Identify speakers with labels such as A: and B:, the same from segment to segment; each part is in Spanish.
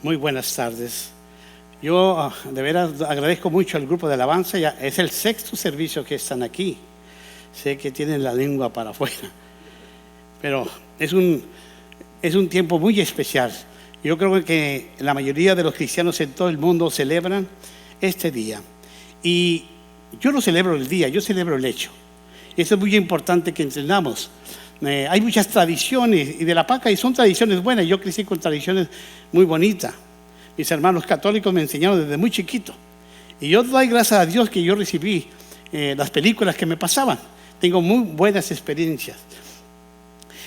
A: Muy buenas tardes. Yo de veras agradezco mucho al grupo de alabanza. Ya es el sexto servicio que están aquí. Sé que tienen la lengua para afuera, pero es un tiempo muy especial. Yo creo que la mayoría de los cristianos en todo el mundo celebran este día. Y yo no celebro el día, yo celebro el hecho. Eso es muy importante que entendamos. Hay muchas tradiciones y de la Paca, y son tradiciones buenas. Yo crecí con tradiciones muy bonitas. Mis hermanos católicos me enseñaron desde muy chiquito. Y yo doy gracias a Dios que yo recibí las películas que me pasaban. Tengo muy buenas experiencias.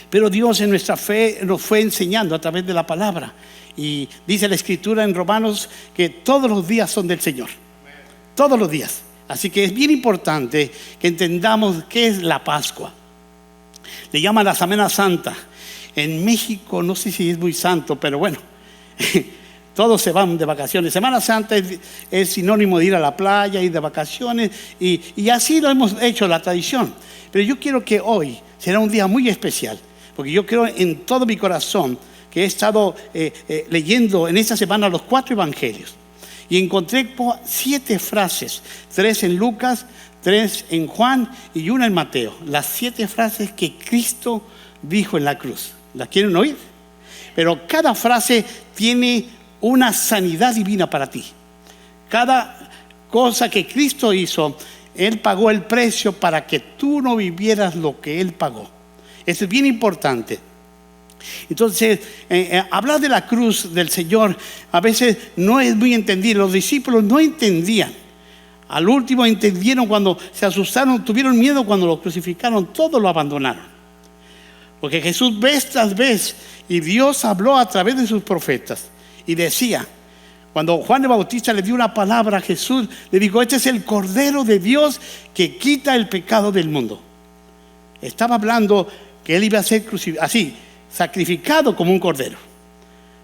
A: Pero Dios en nuestra fe nos fue enseñando a través de la palabra. Y dice la Escritura en Romanos que todos los días son del Señor. Todos los días. Así que es bien importante que entendamos qué es la Pascua. Le llaman la Semana Santa. En México no sé si es muy santo, pero bueno, todos se van de vacaciones. Semana Santa es sinónimo de ir a la playa, ir de vacaciones, y así lo hemos hecho, la tradición. Pero yo quiero que hoy será un día muy especial, porque yo creo en todo mi corazón que he estado leyendo en esta semana los 4 evangelios. Y encontré 7 frases, 3 en Lucas, 3 en Juan y 1 en Mateo. Las 7 frases que Cristo dijo en la cruz. ¿Las quieren oír? Pero cada frase tiene una sanidad divina para ti. Cada cosa que Cristo hizo, Él pagó el precio para que tú no vivieras lo que Él pagó. Eso es bien importante. Entonces, hablar de la cruz del Señor a veces no es muy entendido. Los discípulos no entendían. Al último entendieron cuando se asustaron, tuvieron miedo cuando lo crucificaron, todos lo abandonaron. Porque Jesús vez tras vez, y Dios habló a través de sus profetas, y decía, cuando Juan el Bautista le dio una palabra a Jesús, le dijo: este es el Cordero de Dios que quita el pecado del mundo. Estaba hablando que Él iba a ser así, sacrificado como un cordero.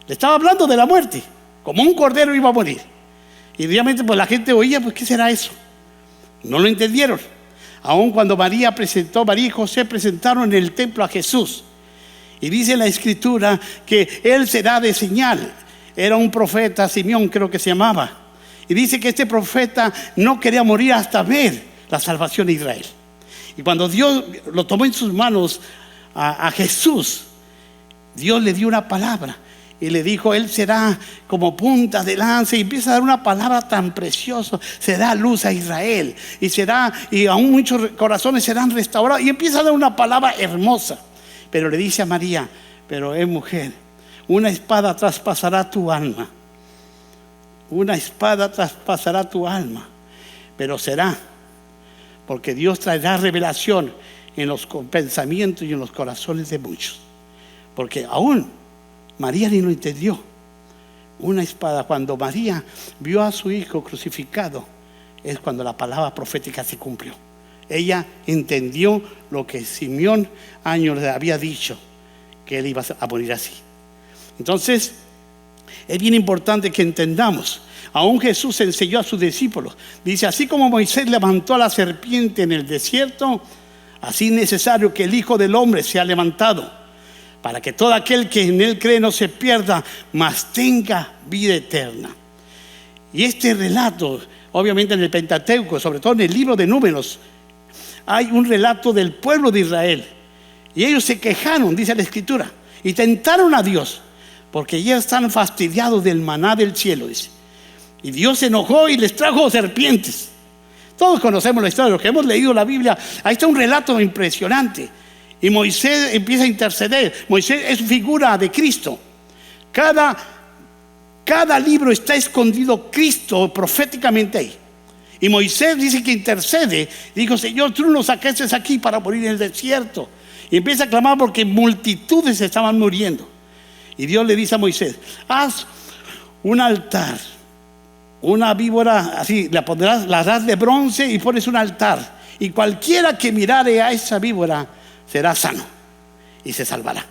A: Le estaba hablando de la muerte, como un cordero iba a morir. Y obviamente pues la gente oía, pues ¿qué será eso? No lo entendieron. Aun cuando María y José presentaron en el templo a Jesús, y dice la Escritura que Él será de señal. Era un profeta, Simeón creo que se llamaba, y dice que este profeta no quería morir hasta ver la salvación de Israel. Y cuando Dios lo tomó en sus manos a Jesús, Dios le dio una palabra y le dijo: Él será como punta de lanza, y empieza a dar una palabra tan preciosa: será luz a Israel, y aún muchos corazones serán restaurados, y empieza a dar una palabra hermosa. Pero le dice a María: pero mujer, una espada traspasará tu alma. Una espada traspasará tu alma. Pero será porque Dios traerá revelación en los pensamientos y en los corazones de muchos. Porque aún María ni lo entendió. Una espada, cuando María vio a su hijo crucificado, es cuando la palabra profética se cumplió. Ella entendió lo que Simeón años le había dicho, que él iba a morir así. Entonces, es bien importante que entendamos. Aún Jesús enseñó a sus discípulos. Dice: así como Moisés levantó a la serpiente en el desierto, así es necesario que el Hijo del Hombre sea levantado, para que todo aquel que en Él cree no se pierda, mas tenga vida eterna. Y este relato, obviamente en el Pentateuco, sobre todo en el libro de Números, hay un relato del pueblo de Israel. Y ellos se quejaron, dice la Escritura, y tentaron a Dios, porque ya están fastidiados del maná del cielo, dice. Y Dios se enojó y les trajo serpientes. Todos conocemos la historia, los que hemos leído la Biblia. Ahí está un relato impresionante. Y Moisés empieza a interceder. Moisés es figura de Cristo. Cada libro está escondido Cristo proféticamente ahí. Y Moisés dice que intercede. Dijo: Señor, tú nos sacaste aquí para morir en el desierto. Y empieza a clamar porque multitudes estaban muriendo. Y Dios le dice a Moisés: haz un altar, una víbora, así la pondrás, la harás de bronce y pones un altar. Y cualquiera que mirare a esa víbora será sano y se salvará.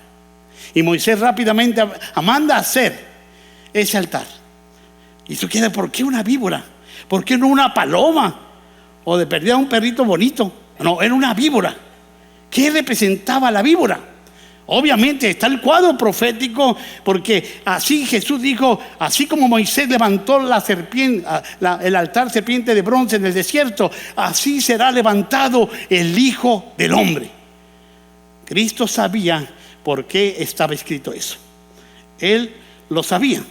A: Y Moisés rápidamente manda a hacer ese altar. Y tú quedas: ¿por qué una víbora? ¿Por qué no una paloma? O de perdida un perrito bonito. No, era una víbora. ¿Qué representaba la víbora? Obviamente está el cuadro profético, porque así Jesús dijo, así como Moisés levantó la serpiente, el altar serpiente de bronce en el desierto, así será levantado el Hijo del Hombre. Cristo sabía por qué estaba escrito eso. Él lo sabía,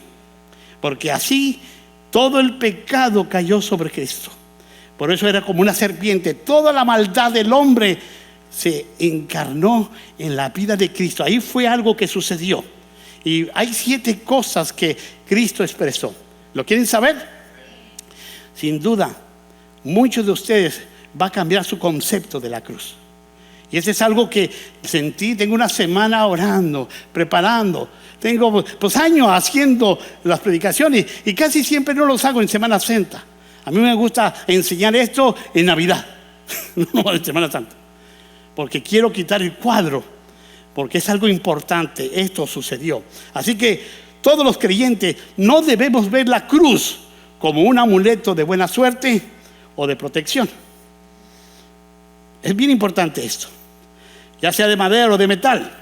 A: porque así todo el pecado cayó sobre Cristo. Por eso era como una serpiente. Toda la maldad del hombre se encarnó en la vida de Cristo. Ahí fue algo que sucedió. Y hay 7 cosas que Cristo expresó. ¿Lo quieren saber? Sin duda, muchos de ustedes va a cambiar su concepto de la cruz. Y ese es algo que sentí. Tengo una semana orando, preparando. Tengo pues años haciendo las predicaciones y casi siempre no los hago en Semana Santa. A mí me gusta enseñar esto en Navidad, no en Semana Santa, porque quiero quitar el cuadro, porque es algo importante. Esto sucedió. Así que todos los creyentes no debemos ver la cruz como un amuleto de buena suerte o de protección. Es bien importante esto. Ya sea de madera o de metal,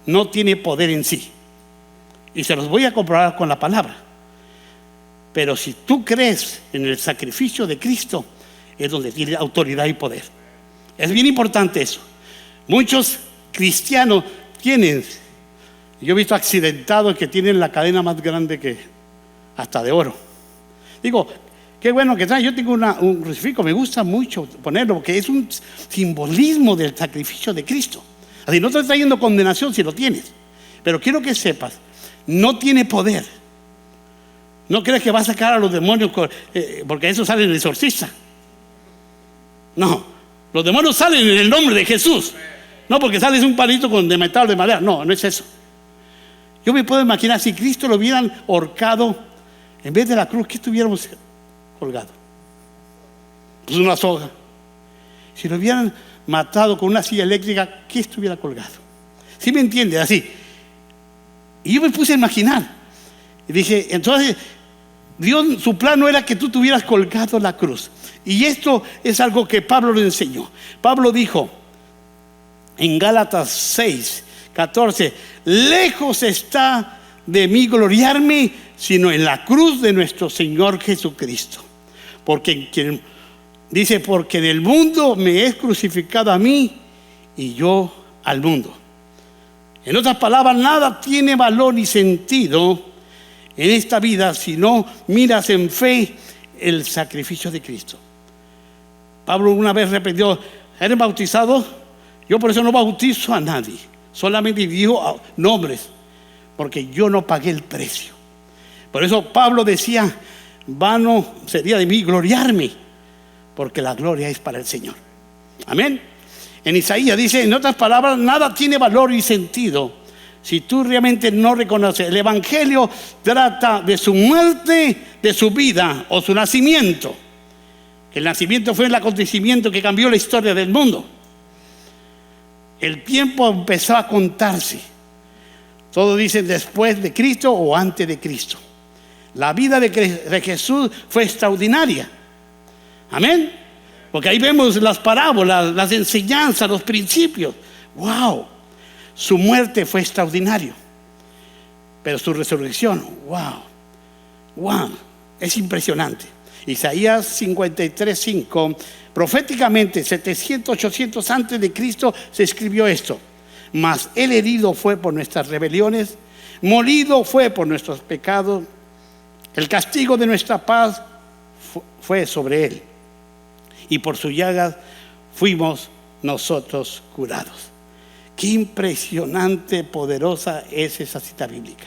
A: no tiene poder en sí. Y se los voy a comprobar con la palabra. Pero si tú crees en el sacrificio de Cristo, es donde tiene autoridad y poder. Es bien importante eso. Muchos cristianos tienen, yo he visto accidentados que tienen la cadena más grande que hasta de oro. Digo, qué bueno que trae. Yo tengo un crucifijo, me gusta mucho ponerlo porque es un simbolismo del sacrificio de Cristo. Así no estoy trayendo condenación si lo tienes, pero quiero que sepas, no tiene poder. No crees que va a sacar a los demonios porque eso sale en el exorcista. No, los demonios salen en el nombre de Jesús. No porque sales un palito de metal o de madera. No, no es eso. Yo me puedo imaginar si Cristo lo hubieran ahorcado en vez de la cruz, ¿qué estuviéramos colgado? Pues una soga. Si lo hubieran matado con una silla eléctrica, ¿qué estuviera colgado? ¿Sí me entiende? Así. Y yo me puse a imaginar. Y dije, entonces, Dios, su plan no era que tú tuvieras colgado la cruz. Y esto es algo que Pablo le enseñó. Pablo dijo en Gálatas 6:14, lejos está de mí gloriarme, sino en la cruz de nuestro Señor Jesucristo. Porque porque en el mundo me es crucificado a mí y yo al mundo. En otras palabras, nada tiene valor ni sentido en esta vida si no miras en fe el sacrificio de Cristo. Pablo una vez repitió, ¿eres bautizado? Yo por eso no bautizo a nadie, solamente digo nombres, porque yo no pagué el precio. Por eso Pablo decía, vano sería de mí gloriarme, porque la gloria es para el Señor. Amén. En Isaías dice, en otras palabras, nada tiene valor y sentido si tú realmente no reconoces. El Evangelio trata de su muerte, de su vida o su nacimiento. El nacimiento fue el acontecimiento que cambió la historia del mundo. El tiempo empezó a contarse. Todos dicen después de Cristo o antes de Cristo. La vida de Jesús fue extraordinaria. Amén. Porque ahí vemos las parábolas, las enseñanzas, los principios. ¡Wow! Su muerte fue extraordinario. Pero su resurrección, ¡wow! Es impresionante. Isaías 53:5, proféticamente 700, 800 antes de Cristo se escribió esto. Mas él herido fue por nuestras rebeliones, molido fue por nuestros pecados. El castigo de nuestra paz fue sobre él, y por su llaga fuimos nosotros curados. Qué impresionante, poderosa es esa cita bíblica.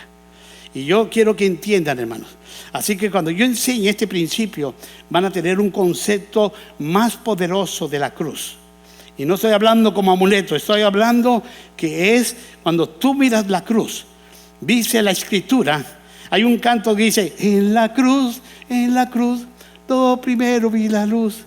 A: Y yo quiero que entiendan, hermanos. Así que cuando yo enseñe este principio, van a tener un concepto más poderoso de la cruz. Y no estoy hablando como amuleto, estoy hablando que es cuando tú miras la cruz. Dice la Escritura, hay un canto que dice, en la cruz, todo primero vi la luz.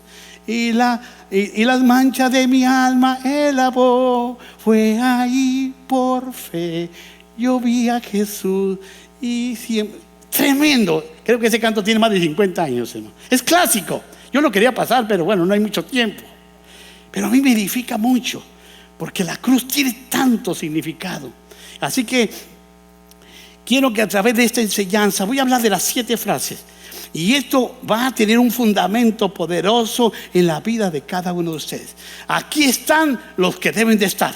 A: Y las manchas de mi alma él lavó. Fue ahí por fe yo vi a Jesús. Y siempre, tremendo. Creo que ese canto tiene más de 50 años, hermano. Es clásico. Yo lo quería pasar, pero bueno, no hay mucho tiempo. Pero a mí me edifica mucho, porque la cruz tiene tanto significado. Así que quiero que a través de esta enseñanza voy a hablar de las 7 frases. Y esto va a tener un fundamento poderoso en la vida de cada uno de ustedes. Aquí están los que deben de estar.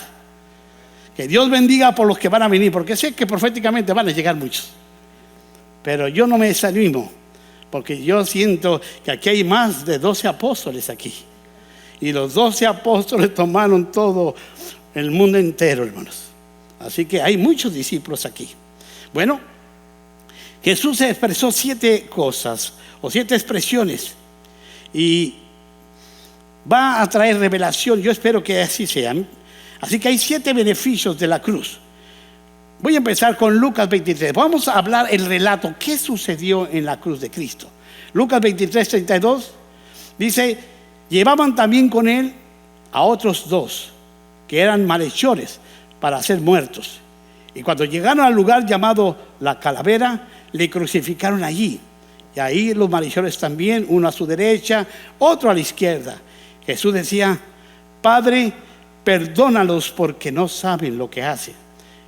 A: Que Dios bendiga por los que van a venir, porque sé que proféticamente van a llegar muchos. Pero yo no me desanimo, porque yo siento que aquí hay más de 12 apóstoles aquí. Y los 12 apóstoles tomaron todo el mundo entero, hermanos. Así que hay muchos discípulos aquí. Bueno, Jesús expresó 7 cosas o 7 expresiones y va a traer revelación. Yo espero que así sea. Así que hay 7 beneficios de la cruz. Voy a empezar con Lucas 23. Vamos a hablar el relato. ¿Qué sucedió en la cruz de Cristo? Lucas 23, 32 dice: llevaban también con él a otros 2 que eran malhechores para ser muertos. Y cuando llegaron al lugar llamado la Calavera, le crucificaron allí. Y ahí los malhechores también, uno a su derecha, otro a la izquierda. Jesús decía: Padre, perdónalos porque no saben lo que hacen.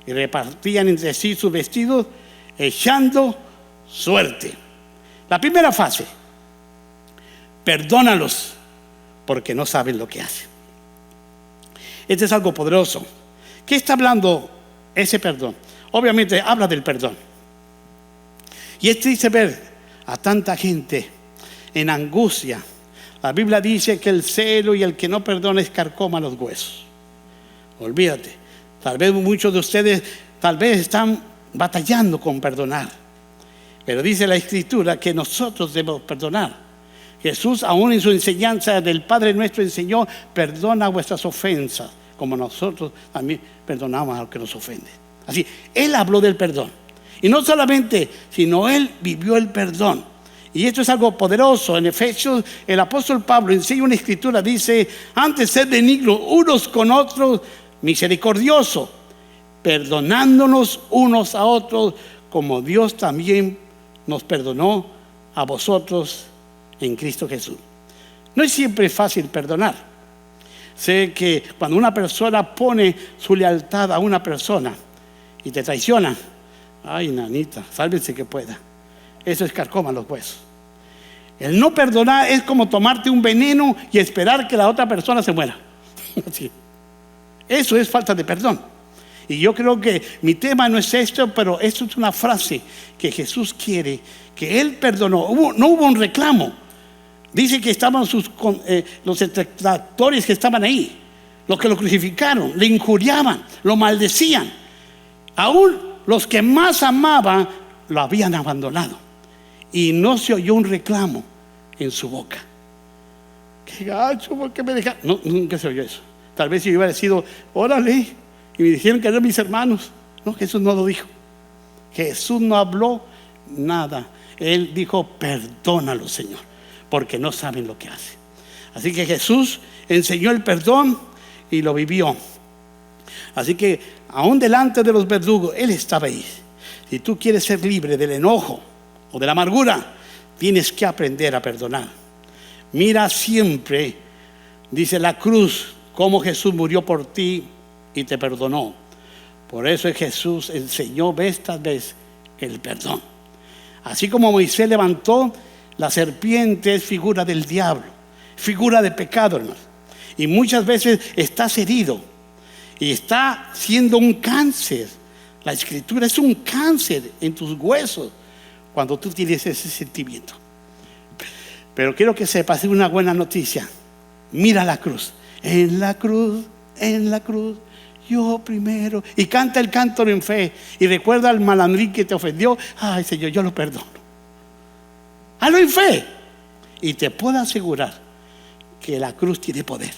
A: Y repartían entre sí sus vestidos, echando suerte. La primera fase: perdónalos porque no saben lo que hacen. Este es algo poderoso. ¿Qué está hablando ese perdón? Obviamente habla del perdón. Y es triste ver a tanta gente en angustia. La Biblia dice que el celo y el que no perdona escarcoma los huesos. Olvídate. Tal vez muchos de ustedes están batallando con perdonar. Pero dice la Escritura que nosotros debemos perdonar. Jesús, aún en su enseñanza del Padre Nuestro, enseñó: perdona vuestras ofensas, como nosotros también perdonamos a los que nos ofenden. Así, Él habló del perdón. Y no solamente, sino Él vivió el perdón. Y esto es algo poderoso. En Efesios, el apóstol Pablo enseña una escritura, dice: antes sed benignos unos con otros, misericordioso, perdonándonos unos a otros, como Dios también nos perdonó a vosotros en Cristo Jesús. No es siempre fácil perdonar. Sé que cuando una persona pone su lealtad a una persona y te traiciona, ay, nanita, sálvese que pueda. Eso es escarcoma los huesos. El no perdonar es como tomarte un veneno y esperar que la otra persona se muera. Así. Eso es falta de perdón. Y yo creo que mi tema no es esto, pero esto es una frase que Jesús quiere, que Él perdonó. No hubo un reclamo. Dice que estaban los detractores que estaban ahí, los que lo crucificaron, le injuriaban, lo maldecían. Aún los que más amaban lo habían abandonado. Y no se oyó un reclamo en su boca. Qué gacho, ¿por qué me dejaron? No, nunca se oyó eso. Tal vez si yo hubiera sido, órale, y me dijeron que eran mis hermanos. No, Jesús no lo dijo. Jesús no habló nada. Él dijo: perdónalo, Señor, porque no saben lo que hacen. Así que Jesús enseñó el perdón y lo vivió. Así que aún delante de los verdugos, Él estaba ahí. Si tú quieres ser libre del enojo o de la amargura, tienes que aprender a perdonar. Mira siempre, dice la cruz, cómo Jesús murió por ti y te perdonó. Por eso Jesús enseñó vez tras vez el perdón. Así como Moisés levantó la serpiente, es figura del diablo, figura de pecado, hermano. Y muchas veces estás herido y está siendo un cáncer. La Escritura es un cáncer en tus huesos cuando tú tienes ese sentimiento. Pero quiero que sepas una buena noticia. Mira la cruz. En la cruz, yo primero. Y canta el canto en fe. Y recuerda al malandrín que te ofendió. Ay, Señor, yo lo perdono. Hazlo en fe. Y te puedo asegurar que la cruz tiene poder.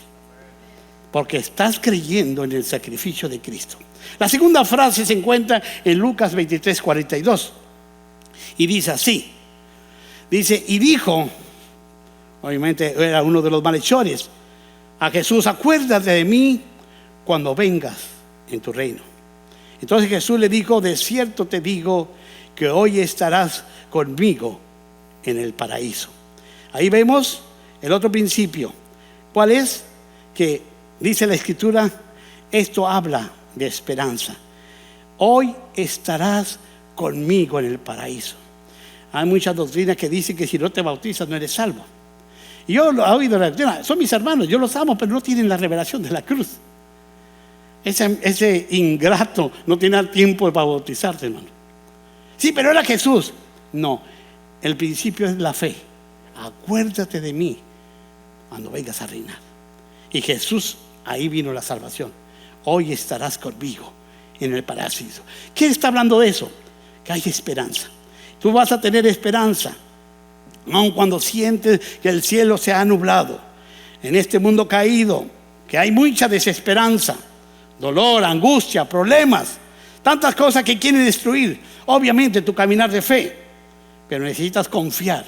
A: Porque estás creyendo en el sacrificio de Cristo. La segunda frase se encuentra en Lucas 23, 42. Y dice así. Dice: y dijo, obviamente era uno de los malhechores, a Jesús: acuérdate de mí cuando vengas en tu reino. Entonces Jesús le dijo: de cierto te digo que hoy estarás conmigo en el paraíso. Ahí vemos el otro principio. ¿Cuál es? Que dice la Escritura Esto habla de esperanza. Hoy estarás conmigo en el paraíso. Hay muchas doctrinas que dicen que si no te bautizas no eres salvo. Y yo lo he oído la doctrina, son mis hermanos, yo los amo, pero no tienen la revelación de la cruz. Ese ingrato no tiene tiempo para bautizarse, hermano. Sí, pero era Jesús. No, el principio es la fe. Acuérdate de mí cuando vengas a reinar. Y Jesús, ahí vino la salvación. Hoy estarás conmigo en el paraíso. ¿Quién está hablando de eso? Que hay esperanza. Tú vas a tener esperanza, aun cuando sientes que el cielo se ha nublado. En este mundo caído, que hay mucha desesperanza, dolor, angustia, problemas, tantas cosas que quieren destruir, obviamente, tu caminar de fe. Pero necesitas confiar,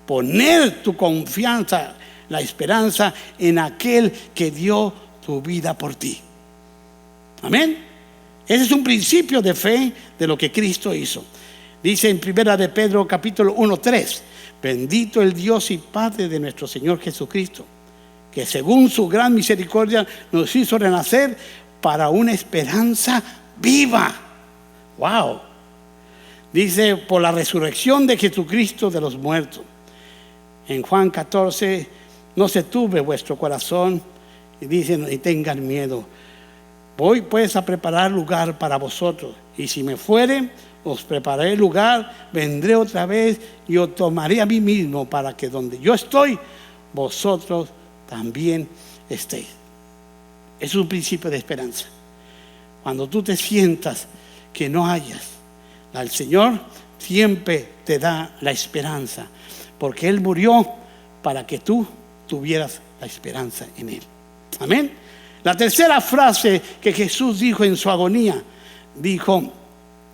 A: poner tu confianza, la esperanza en aquel que dio tu vida por ti. Amén. Ese es un principio de fe de lo que Cristo hizo. Dice en 1 de Pedro capítulo 1:3: bendito el Dios y Padre de nuestro Señor Jesucristo, que según su gran misericordia nos hizo renacer para una esperanza viva. Wow. Dice, por la resurrección de Jesucristo de los muertos. En Juan 14: no se turbe vuestro corazón, y dicen, y tengan miedo. Voy pues a preparar lugar para vosotros, y si me fuere, os prepararé lugar, vendré otra vez y os tomaré a mí mismo, para que donde yo estoy, vosotros también estéis. Es un principio de esperanza. Cuando tú te sientas que no hayas, el Señor siempre te da la esperanza, porque Él murió para que tú tuvieras la esperanza en Él. Amén. La tercera frase que Jesús dijo en su agonía, dijo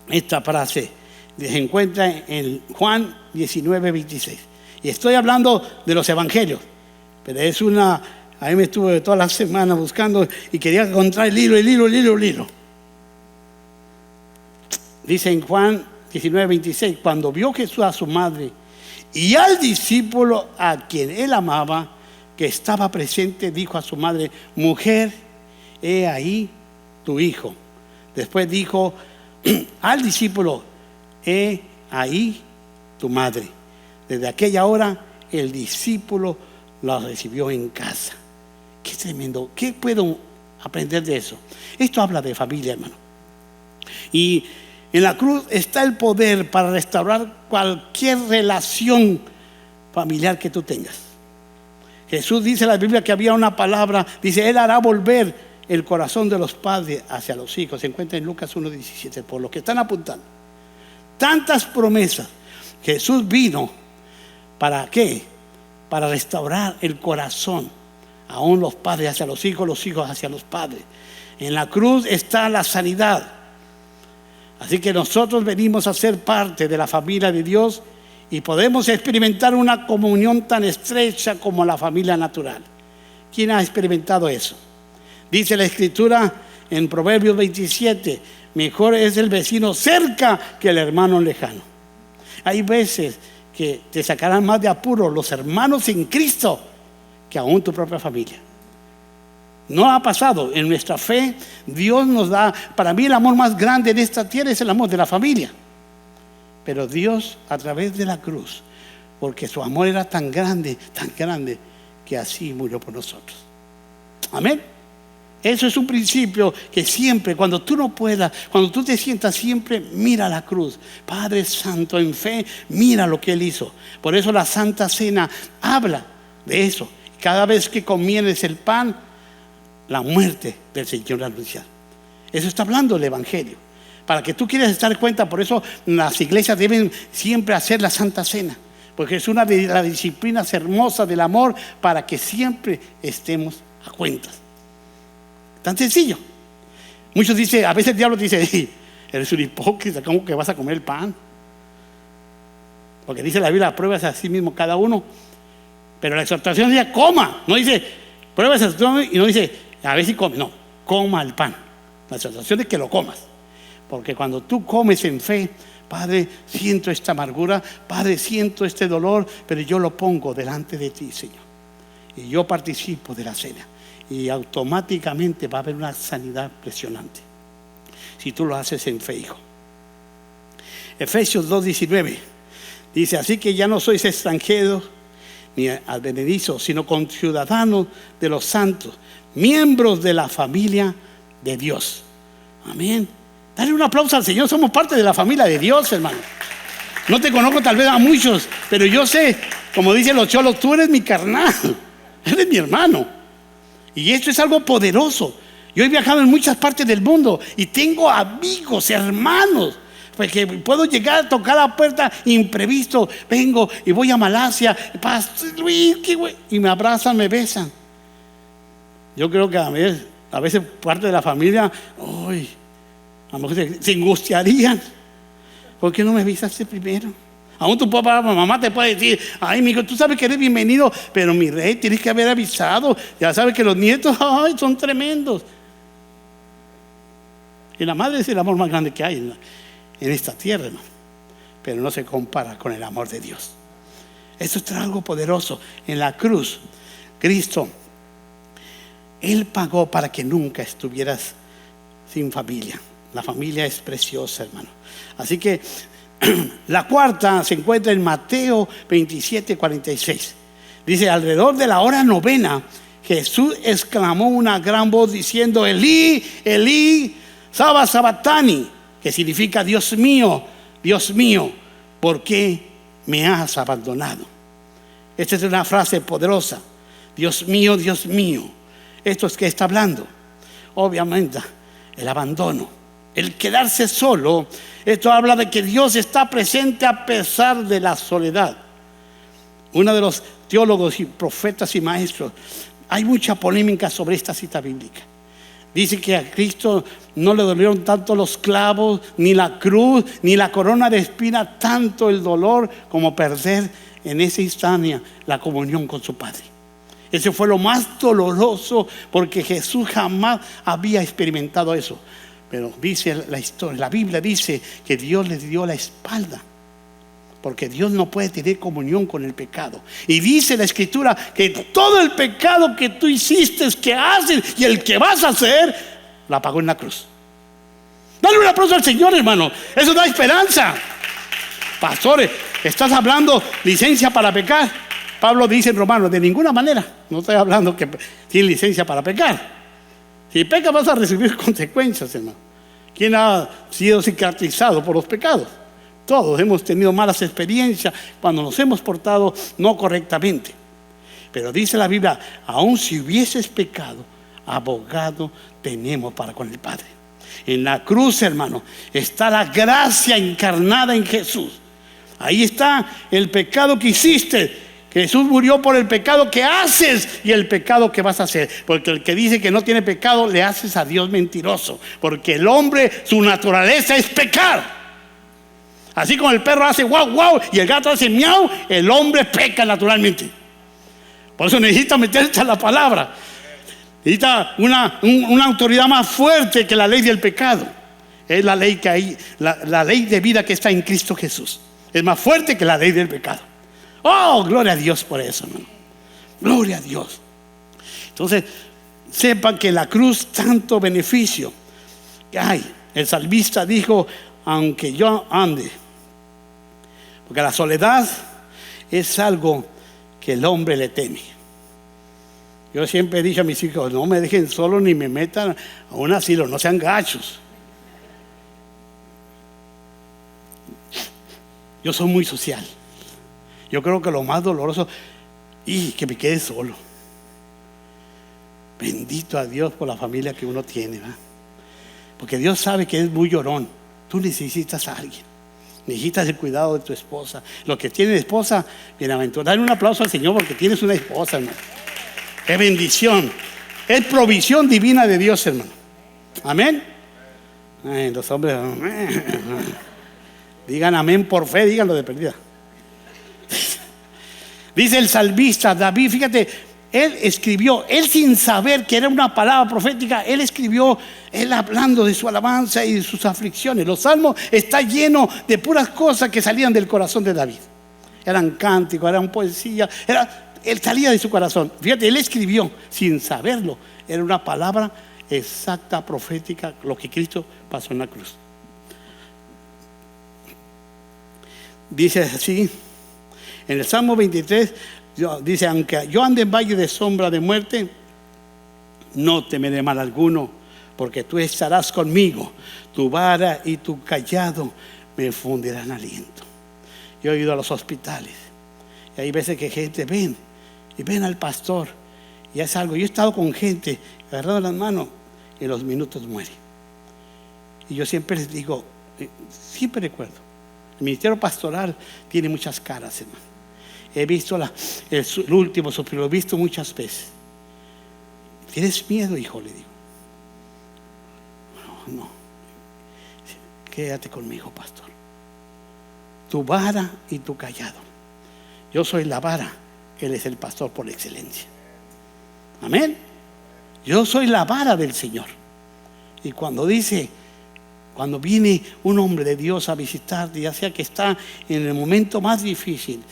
A: esta frase, se encuentra en Juan 19:26. Y estoy hablando de los evangelios, pero es una, ahí me estuve toda la semana buscando y quería encontrar el hilo. Dice en Juan 19:26, cuando vio Jesús a su madre y al discípulo a quien él amaba, que estaba presente, dijo a su madre: mujer, he ahí tu hijo. Después dijo al discípulo: he ahí tu madre. Desde aquella hora el discípulo la recibió en casa. Qué tremendo. ¿Qué puedo aprender de eso? Esto habla de familia, hermano. Y en la cruz está el poder para restaurar cualquier relación familiar que tú tengas. Jesús dice en la Biblia que había una palabra, dice, Él hará volver el corazón de los padres hacia los hijos. Se encuentra en Lucas 1:17, por lo que están apuntando. Tantas promesas. Jesús vino, ¿para qué? Para restaurar el corazón, aún los padres hacia los hijos hacia los padres. En la cruz está la sanidad. Así que nosotros venimos a ser parte de la familia de Dios y podemos experimentar una comunión tan estrecha como la familia natural. ¿Quién ha experimentado eso? Dice la Escritura en Proverbios 27, mejor es el vecino cerca que el hermano lejano. Hay veces que te sacarán más de apuro los hermanos en Cristo que aún tu propia familia. No ha pasado. En nuestra fe, Dios nos da, para mí el amor más grande en esta tierra es el amor de la familia. Pero Dios, a través de la cruz, porque su amor era tan grande, que así murió por nosotros. Amén. Eso es un principio que siempre, cuando tú no puedas, cuando tú te sientas, siempre mira la cruz. Padre Santo, en fe, mira lo que Él hizo. Por eso la Santa Cena habla de eso. Cada vez que comienes el pan, la muerte del Señor anunciar. Eso está hablando el Evangelio. Para que tú quieras estar cuenta, por eso las iglesias deben siempre hacer la Santa Cena, porque es una de las disciplinas hermosas del amor, para que siempre estemos a cuentas. Tan sencillo. Muchos dicen, a veces el diablo dice, eres un hipócrita, ¿cómo que vas a comer el pan? Porque dice la Biblia, pruebas a sí mismo cada uno. Pero la exhortación dice, coma. No dice, pruebas a sí mismo, y no dice, a ver si come. No, coma el pan. La exhortación es que lo comas. Porque cuando tú comes en fe, Padre, siento esta amargura, Padre, siento este dolor, pero yo lo pongo delante de ti, Señor. Y yo participo de la cena. y automáticamente va a haber una sanidad impresionante si tú lo haces en fe, hijo. Efesios 2:19 dice: así que ya no sois extranjeros ni advenedizos, sino conciudadanos de los santos, miembros de la familia de Dios. Amén. Dale un aplauso al Señor. Somos parte de la familia de Dios, hermano. No te conozco tal vez a muchos, pero yo sé, como dicen los cholos, tú eres mi carnal, eres mi hermano. Y esto es algo poderoso. Yo he viajado en muchas partes del mundo y tengo amigos, hermanos, porque puedo llegar a tocar la puerta imprevisto. Vengo y voy a Malasia, Pastor Luis, y me abrazan, me besan. Yo creo que a veces parte de la familia, uy, a lo mejor se angustiarían. ¿Por qué no me avisaste primero? Aún tu papá, mamá te puede decir: ay, mi hijo, tú sabes que eres bienvenido, pero mi rey, tienes que haber avisado. Ya sabes que los nietos, ay, son tremendos. Y la madre es el amor más grande que hay en esta tierra, hermano. Pero no se compara con el amor de Dios. Esto es algo poderoso. En la cruz, Cristo, Él pagó para que nunca estuvieras sin familia. La familia es preciosa, hermano. Así que la cuarta se encuentra en Mateo 27:46. Dice: alrededor de la hora novena, Jesús exclamó una gran voz diciendo: Elí, Elí, sabachthani, que significa: Dios mío, ¿por qué me has abandonado? Esta es una frase poderosa. Dios mío, Dios mío. Esto es que está hablando. Obviamente, el abandono, el quedarse solo. Esto habla de que Dios está presente a pesar de la soledad. Uno de los teólogos y profetas y maestros, hay mucha polémica sobre esta cita bíblica. Dice que a Cristo no le dolieron tanto los clavos, ni la cruz, ni la corona de espina, tanto el dolor como perder en esa instancia la comunión con su Padre. Ese fue lo más doloroso, porque Jesús jamás había experimentado eso. Pero dice la historia, la Biblia dice que Dios le dio la espalda, porque Dios no puede tener comunión con el pecado. Y dice la Escritura que todo el pecado que tú hiciste, que haces y el que vas a hacer, la pagó en la cruz. Dale un aplauso al Señor, hermano. Eso da esperanza. Pastores, ¿estás hablando licencia para pecar? Pablo dice en Romanos: de ninguna manera. No estoy hablando que tienes licencia para pecar. Si pecas vas a recibir consecuencias, hermano. ¿Quién ha sido cicatrizado por los pecados? Todos hemos tenido malas experiencias cuando nos hemos portado no correctamente. Pero dice la Biblia: aun si hubieses pecado, abogado tenemos para con el Padre. En la cruz, hermano, está la gracia encarnada en Jesús. Ahí está el pecado que hiciste. Jesús murió por el pecado que haces y el pecado que vas a hacer. Porque el que dice que no tiene pecado, le haces a Dios mentiroso. Porque el hombre, su naturaleza es pecar. Así como el perro hace guau, guau y el gato hace miau, el hombre peca naturalmente. Por eso necesita meterse a la palabra. Necesita una autoridad más fuerte que la ley del pecado. Es la ley que hay, la ley de vida que está en Cristo Jesús. Es más fuerte que la ley del pecado. Oh, gloria a Dios por eso, hermano. Gloria a Dios. Entonces, sepan que en la cruz tanto beneficio que hay. El salmista dijo: aunque yo ande, porque la soledad es algo que el hombre le teme. Yo siempre he dicho a mis hijos: no me dejen solo ni me metan a un asilo, no sean gachos. Yo soy muy social. Yo creo que lo más doloroso es que me quede solo. Bendito a Dios por la familia que uno tiene, ¿verdad? Porque Dios sabe que es muy llorón. Tú necesitas a alguien. Necesitas el cuidado de tu esposa. Los que tienen esposa, bienaventurado. Dale un aplauso al Señor porque tienes una esposa, hermano. Es bendición. Es provisión divina de Dios, hermano. Amén. Ay, los hombres, digan amén por fe, díganlo de perdida. Dice el salmista David, fíjate, él escribió, él sin saber que era una palabra profética, él escribió, él hablando de su alabanza y de sus aflicciones. Los salmos están llenos de puras cosas que salían del corazón de David. Eran cánticos, eran poesía, él salía de su corazón. Fíjate, él escribió sin saberlo. Era una palabra exacta, profética, lo que Cristo pasó en la cruz. Dice así, en el Salmo 23, dice: aunque yo ande en valle de sombra de muerte, no temeré mal alguno, porque tú estarás conmigo. Tu vara y tu cayado me fundirán aliento. Yo he ido a los hospitales y hay veces que gente ven al pastor y hace algo. Yo he estado con gente agarrado las manos y en los minutos muere. Y yo siempre les digo, siempre recuerdo, el ministerio pastoral tiene muchas caras, hermano. He visto el último suspiro, lo he visto muchas veces. ¿Tienes miedo, hijo? Le digo. No. Quédate conmigo, pastor. Tu vara y tu cayado. Yo soy la vara, él es el pastor por excelencia. Amén. Yo soy la vara del Señor. Y cuando viene un hombre de Dios a visitarte, ya sea que está en el momento más difícil,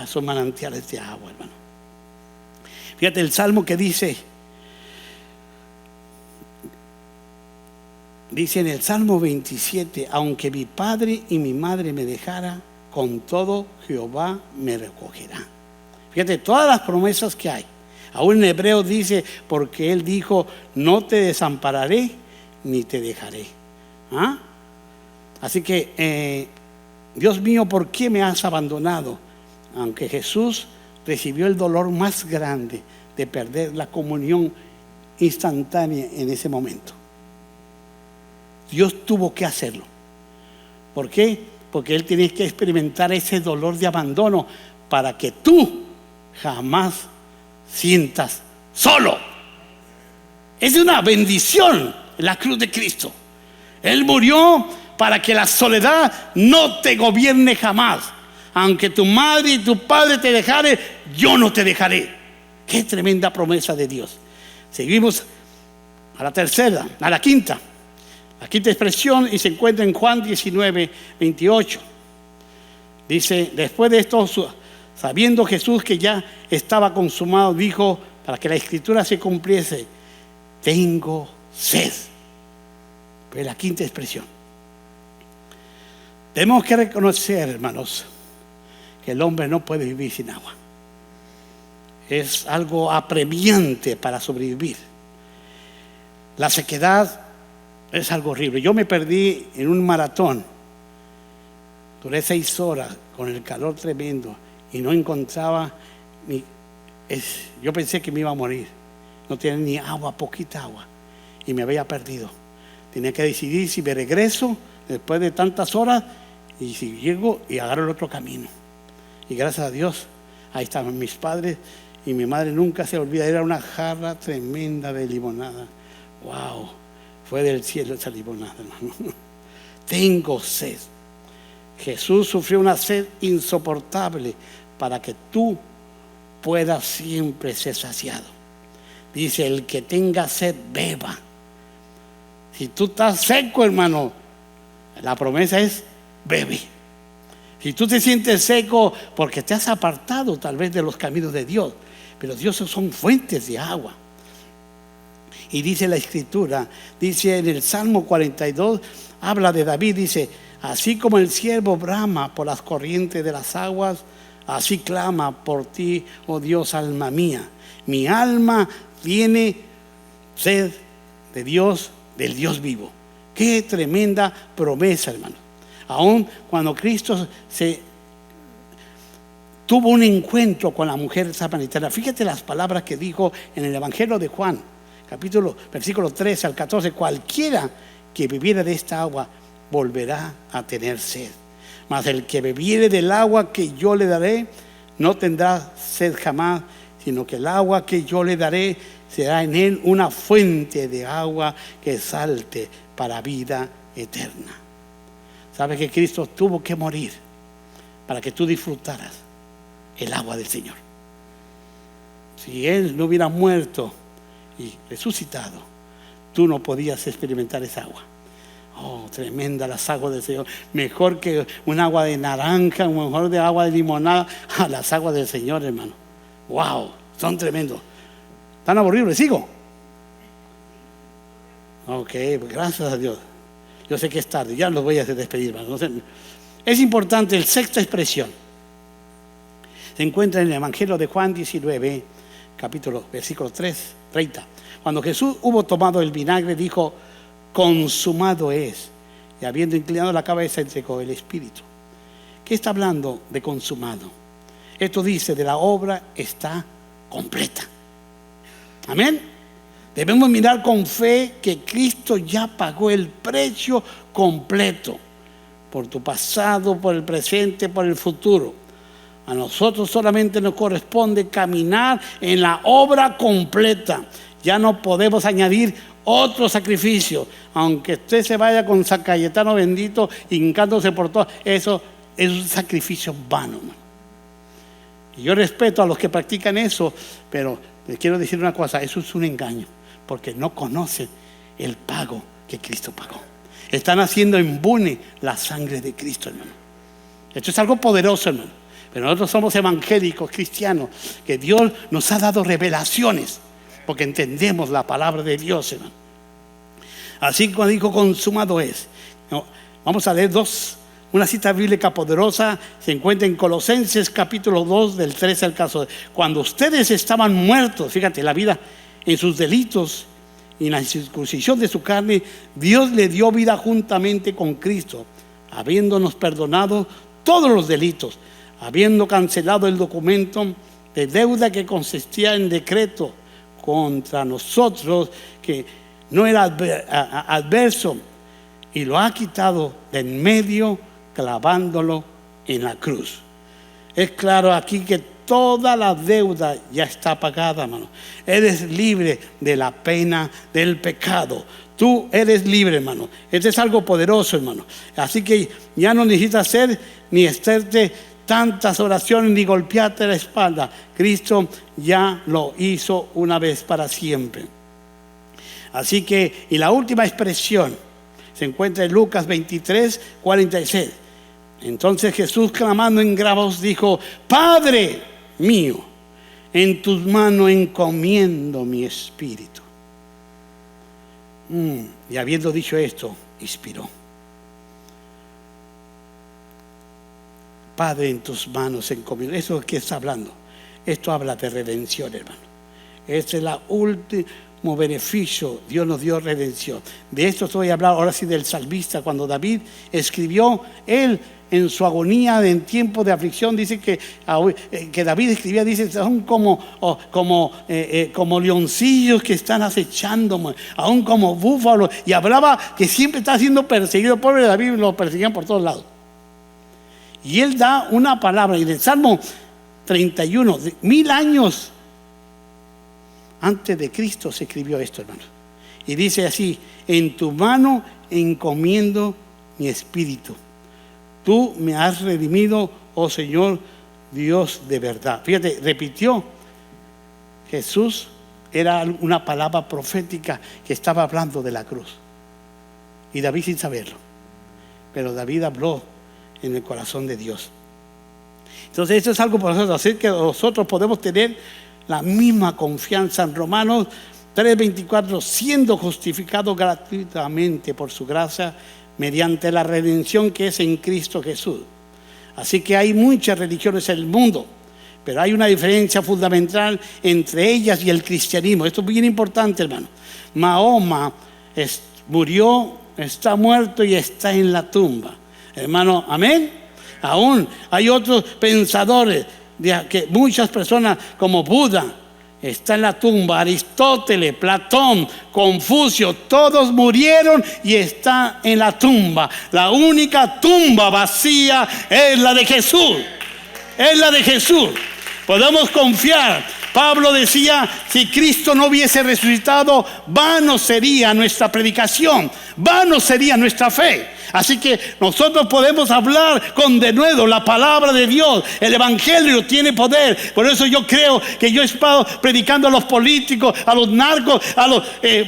A: son manantiales de agua, hermano. Fíjate el salmo que dice en el Salmo 27: aunque mi padre y mi madre me dejara, con todo Jehová me recogerá. Fíjate todas las promesas que hay. Aún en hebreo dice, porque él dijo: no te desampararé ni te dejaré. Así que Dios mío, ¿por qué me has abandonado? Aunque Jesús recibió el dolor más grande de perder la comunión instantánea en ese momento, Dios tuvo que hacerlo. ¿Por qué? Porque él tenía que experimentar ese dolor de abandono para que tú jamás sientas solo. Es una bendición la cruz de Cristo. Él murió para que la soledad no te gobierne jamás. Aunque tu madre y tu padre te dejaren, yo no te dejaré. Qué tremenda promesa de Dios. Seguimos a la quinta expresión, y se encuentra en Juan 19, 28. Dice: después de esto, sabiendo Jesús que ya estaba consumado, dijo, para que la escritura se cumpliese: tengo sed. Pues la quinta expresión. Tenemos que reconocer, hermanos, que el hombre no puede vivir sin agua. Es algo apremiante para sobrevivir. La sequedad es algo horrible. Yo me perdí en un maratón. Duré 6 horas con el calor tremendo y no encontraba yo pensé que me iba a morir. No tenía ni agua, poquita agua, y me había perdido. Tenía que decidir si me regreso después de tantas horas y si llego y agarro el otro camino. Y gracias a Dios, ahí estaban mis padres, y mi madre nunca se olvida. Era una jarra tremenda de limonada. Wow, fue del cielo esa limonada, hermano. Tengo sed. Jesús sufrió una sed insoportable para que tú puedas siempre ser saciado. Dice: el que tenga sed, beba. Si tú estás seco, hermano, la promesa es: bebe. Si tú te sientes seco porque te has apartado tal vez de los caminos de Dios, pero Dios son fuentes de agua. Y dice la escritura, dice en el Salmo 42, habla de David, dice: así como el ciervo brama por las corrientes de las aguas, así clama por ti, oh Dios, alma mía. Mi alma tiene sed de Dios, del Dios vivo. Qué tremenda promesa, hermano. Aún cuando Cristo tuvo un encuentro con la mujer samaritana, fíjate las palabras que dijo en el Evangelio de Juan, versículo 13 al 14: cualquiera que bebiera de esta agua volverá a tener sed, mas el que bebiere del agua que yo le daré no tendrá sed jamás, sino que el agua que yo le daré será en él una fuente de agua que salte para vida eterna. ¿Sabes que Cristo tuvo que morir para que tú disfrutaras el agua del Señor? Si Él no hubiera muerto y resucitado, tú no podías experimentar esa agua. Oh, tremenda las aguas del Señor. Mejor que un agua de naranja, mejor de agua de limonada, a las aguas del Señor, hermano. Wow, son tremendos. ¿Tan aburridos? ¿Les sigo? Ok, pues gracias a Dios. Yo sé que es tarde, ya los voy a despedir. No sé. Es importante, la sexta expresión se encuentra en el Evangelio de Juan 19, versículo 30. Cuando Jesús hubo tomado el vinagre, dijo: consumado es. Y habiendo inclinado la cabeza, entregó el Espíritu. ¿Qué está hablando de consumado? Esto dice: de la obra está completa. Amén. Debemos mirar con fe que Cristo ya pagó el precio completo por tu pasado, por el presente, por el futuro. A nosotros solamente nos corresponde caminar en la obra completa. Ya no podemos añadir otro sacrificio. Aunque usted se vaya con San Cayetano bendito, hincándose por todo, eso es un sacrificio vano, hermano. Y yo respeto a los que practican eso, pero les quiero decir una cosa: eso es un engaño, porque no conocen el pago que Cristo pagó. Están haciendo embune la sangre de Cristo, hermano. Esto es algo poderoso, hermano. Pero nosotros somos evangélicos, cristianos, que Dios nos ha dado revelaciones, porque entendemos la palabra de Dios, hermano. Así como dijo: consumado es. Vamos a leer una cita bíblica poderosa. Se encuentra en Colosenses capítulo 2, del 13 al 14. Cuando ustedes estaban muertos, fíjate, la vida en sus delitos y en la circuncisión de su carne, Dios le dio vida juntamente con Cristo, habiéndonos perdonado todos los delitos, habiendo cancelado el documento de deuda que consistía en decreto contra nosotros, que no era adverso, y lo ha quitado de en medio, clavándolo en la cruz. Es claro aquí que toda la deuda ya está pagada, hermano. Eres libre de la pena del pecado. Tú eres libre, hermano. Esto es algo poderoso, hermano. Así que ya no necesitas hacer ni hacerte tantas oraciones ni golpearte la espalda. Cristo ya lo hizo una vez para siempre. Así que, y la última expresión se encuentra en Lucas 23, 46. Entonces Jesús, clamando en gran voz, dijo: Padre mío, en tus manos encomiendo mi espíritu. Y habiendo dicho esto, expiró. Padre, en tus manos encomiendo. ¿Eso es qué está hablando? Esto habla de redención, hermano. Este es el último beneficio. Dios nos dio redención. De esto estoy hablando ahora sí del salmista. Cuando David escribió, él en su agonía en tiempo de aflicción, dice que David escribía, dice: son como leoncillos que están acechando, aún como búfalos. Y hablaba que siempre está siendo perseguido. Pobre David, lo perseguían por todos lados. Y él da una palabra, y en el Salmo 31, 1000 años antes de Cristo se escribió esto, hermano. Y dice así: en tu mano encomiendo mi espíritu. Tú me has redimido, oh Señor, Dios de verdad. Fíjate, repitió. Jesús era una palabra profética que estaba hablando de la cruz. Y David sin saberlo. Pero David habló en el corazón de Dios. Entonces esto es algo por nosotros, así que nosotros podemos tener la misma confianza en Romanos 3:24, siendo justificados gratuitamente por su gracia mediante la redención que es en Cristo Jesús. Así que hay muchas religiones en el mundo, pero hay una diferencia fundamental entre ellas y el cristianismo. Esto es bien importante, hermano. Mahoma murió, está muerto y está en la tumba, hermano. Amén. Aún hay otros pensadores, que muchas personas como Buda está en la tumba, Aristóteles, Platón, Confucio, todos murieron y está en la tumba. La única tumba vacía es la de Jesús. Es la de Jesús. Podemos confiar. Pablo decía: si Cristo no hubiese resucitado, vano sería nuestra predicación, vano sería nuestra fe. Así que nosotros podemos hablar con denuedo la palabra de Dios. El evangelio tiene poder. Por eso yo creo que yo he estado predicando a los políticos, a los narcos, a los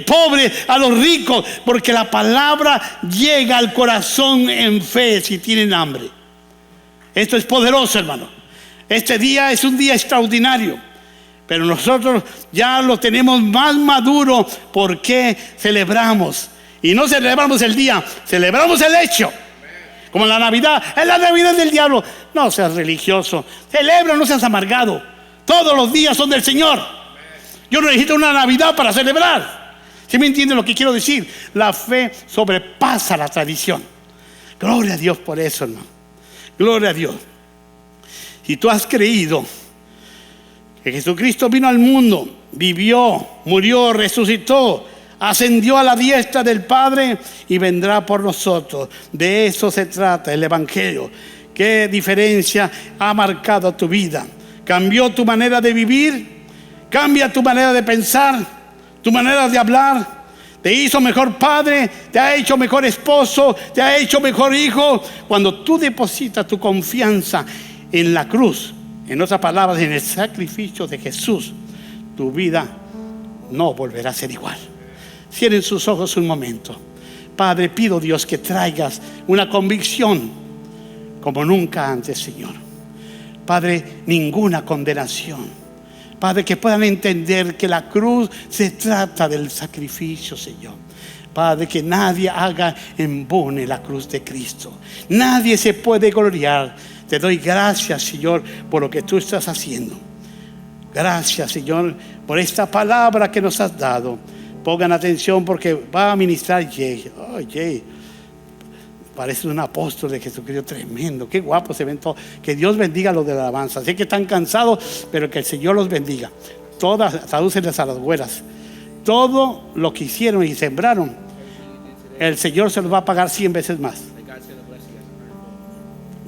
A: pobres, a los ricos, porque la palabra llega al corazón en fe si tienen hambre. Esto es poderoso, hermano. Este día es un día extraordinario. Pero nosotros ya lo tenemos más maduro. ¿Por qué celebramos? Y no celebramos el día, celebramos el hecho. Como la Navidad, es la Navidad del diablo. No seas religioso, celebra, no seas amargado. Todos los días son del Señor. Yo no necesito una Navidad para celebrar. ¿Sí me entienden lo que quiero decir? La fe sobrepasa la tradición. Gloria a Dios por eso, hermano. Gloria a Dios. Si tú has creído que Jesucristo vino al mundo, vivió, murió, resucitó, ascendió a la diestra del Padre y vendrá por nosotros. De eso se trata el Evangelio. ¿Qué diferencia ha marcado tu vida? ¿Cambió tu manera de vivir? ¿Cambia tu manera de pensar? ¿Tu manera de hablar? ¿Te hizo mejor padre? ¿Te ha hecho mejor esposo? ¿Te ha hecho mejor hijo? Cuando tú depositas tu confianza en la cruz, en otras palabras, en el sacrificio de Jesús, tu vida no volverá a ser igual. Cierren sus ojos un momento. Padre, pido, Dios, que traigas una convicción como nunca antes, Señor. Padre, ninguna condenación. Padre, que puedan entender que la cruz se trata del sacrificio, Señor. Padre, que nadie haga embone la cruz de Cristo. Nadie se puede gloriar. Te doy gracias, Señor, por lo que tú estás haciendo. Gracias, Señor, por esta palabra que nos has dado. Pongan atención porque va a ministrar Jay. Oh, Jay, parece un apóstol de Jesucristo tremendo. Qué guapo se ven todos. Que Dios bendiga a los de la alabanza. Sé que están cansados, pero que el Señor los bendiga. Todas, tradúcenles a las güeras. Todo lo que hicieron y sembraron, el Señor se los va a pagar 100 veces más.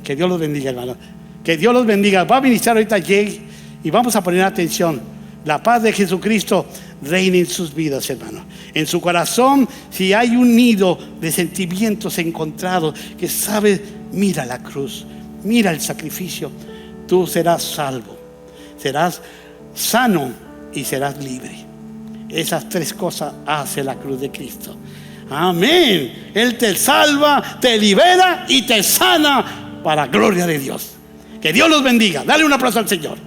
A: Que Dios los bendiga, hermano. Que Dios los bendiga. Va a ministrar ahorita Jay y vamos a poner atención. La paz de Jesucristo reina en sus vidas, hermano. En su corazón, si hay un nido de sentimientos encontrados, que sabe, mira la cruz, mira el sacrificio, tú serás salvo, serás sano y serás libre. Esas tres cosas hace la cruz de Cristo. Amén. Él te salva, te libera y te sana para gloria de Dios. Que Dios los bendiga. Dale un aplauso al Señor.